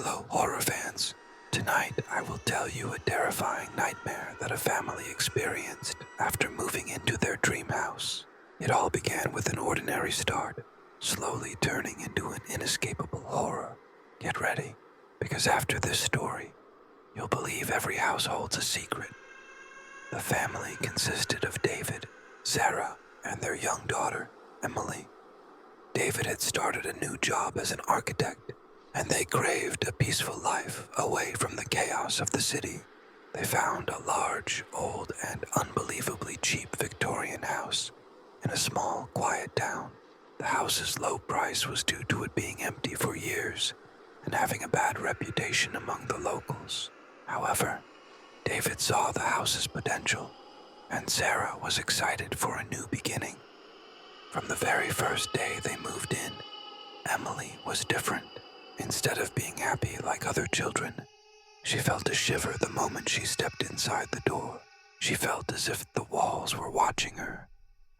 Hello, horror fans. Tonight, I will tell you a terrifying nightmare that a family experienced after moving into their dream house. It all began with an ordinary start, slowly turning into an inescapable horror. Get ready, because after this story, you'll believe every house holds a secret. The family consisted of David, Sarah, and their young daughter, Emily. David had started a new job as an architect, and they craved a peaceful life away from the chaos of the city. They found a large, old, and unbelievably cheap Victorian house in a small, quiet town. The house's low price was due to it being empty for years and having a bad reputation among the locals. However, David saw the house's potential, and Sarah was excited for a new beginning. From the very first day they moved in, Emily was different. Instead of being happy like other children, she felt a shiver the moment she stepped inside the door. She felt as if the walls were watching her,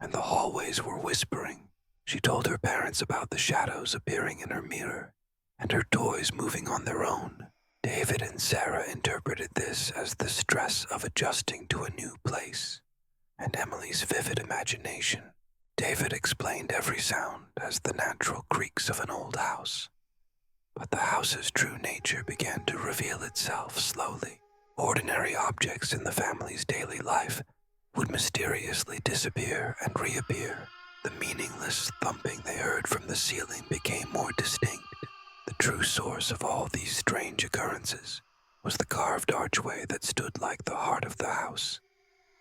and the hallways were whispering. She told her parents about the shadows appearing in her mirror, and her toys moving on their own. David and Sarah interpreted this as the stress of adjusting to a new place, and Emily's vivid imagination. David explained every sound as the natural creaks of an old house. But the house's true nature began to reveal itself slowly. Ordinary objects in the family's daily life would mysteriously disappear and reappear. The meaningless thumping they heard from the ceiling became more distinct. The true source of all these strange occurrences was the carved archway that stood like the heart of the house,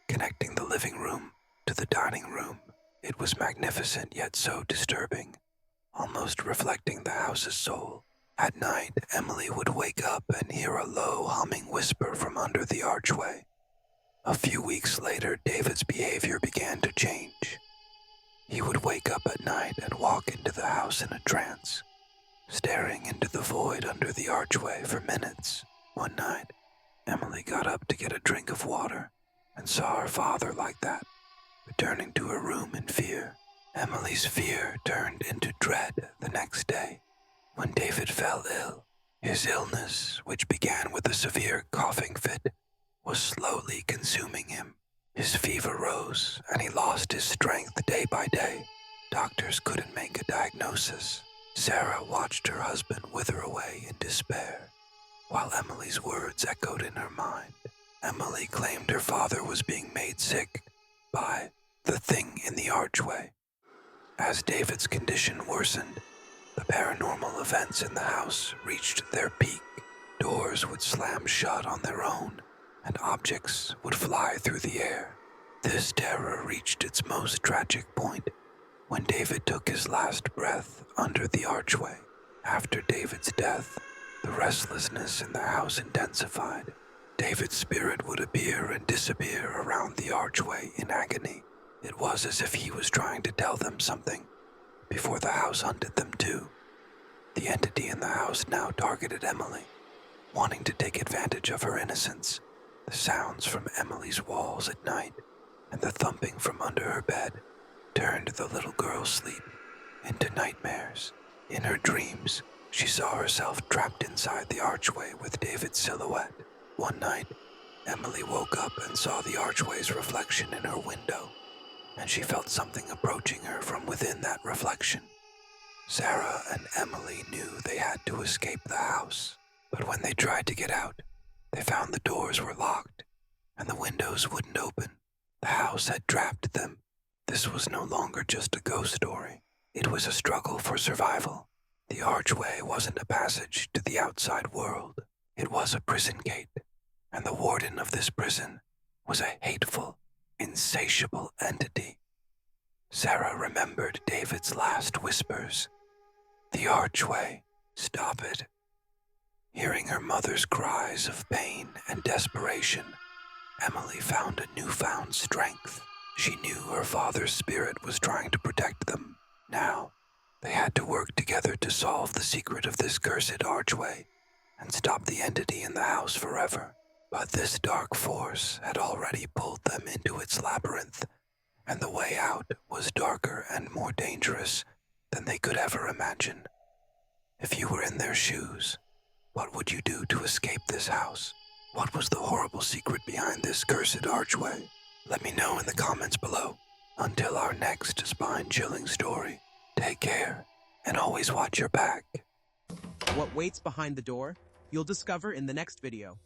connecting the living room to the dining room. It was magnificent yet so disturbing, almost reflecting the house's soul. At night, Emily would wake up and hear a low humming whisper from under the archway. A few weeks later, David's behavior began to change. He would wake up at night and walk into the house in a trance, staring into the void under the archway for minutes. One night, Emily got up to get a drink of water and saw her father like that, returning to her room in fear. Emily's fear turned into dread the next day. When David fell ill, his illness, which began with a severe coughing fit, was slowly consuming him. His fever rose, and he lost his strength day by day. Doctors couldn't make a diagnosis. Sarah watched her husband wither away in despair, while Emily's words echoed in her mind. Emily claimed her father was being made sick by the thing in the archway. As David's condition worsened, the paranormal events in the house reached their peak. Doors would slam shut on their own, and objects would fly through the air. This terror reached its most tragic point when David took his last breath under the archway. After David's death, the restlessness in the house intensified. David's spirit would appear and disappear around the archway in agony. It was as if he was trying to tell them something before the house hunted them too. The entity in the house now targeted Emily, wanting to take advantage of her innocence. The sounds from Emily's walls at night and the thumping from under her bed turned the little girl's sleep into nightmares. In her dreams, she saw herself trapped inside the archway with David's silhouette. One night, Emily woke up and saw the archway's reflection in her window, and she felt something approaching her from within that reflection. Sarah and Emily knew they had to escape the house, but when they tried to get out, they found the doors were locked and the windows wouldn't open. The house had trapped them. This was no longer just a ghost story. It was a struggle for survival. The archway wasn't a passage to the outside world. It was a prison gate, and the warden of this prison was a hateful, insatiable entity. Sarah remembered David's last whispers. The archway, stop it. Hearing her mother's cries of pain and desperation, Emily found a newfound strength. She knew her father's spirit was trying to protect them. Now, they had to work together to solve the secret of this cursed archway and stop the entity in the house forever. But this dark force had already pulled them into its labyrinth, and the way out was darker and more dangerous than they could ever imagine. If you were in their shoes, What would you do to escape this house? What was the horrible secret behind this cursed archway? Let me know in the comments below. Until our next spine-chilling story, take care and always watch your back. What waits behind the door, you'll discover in the next video.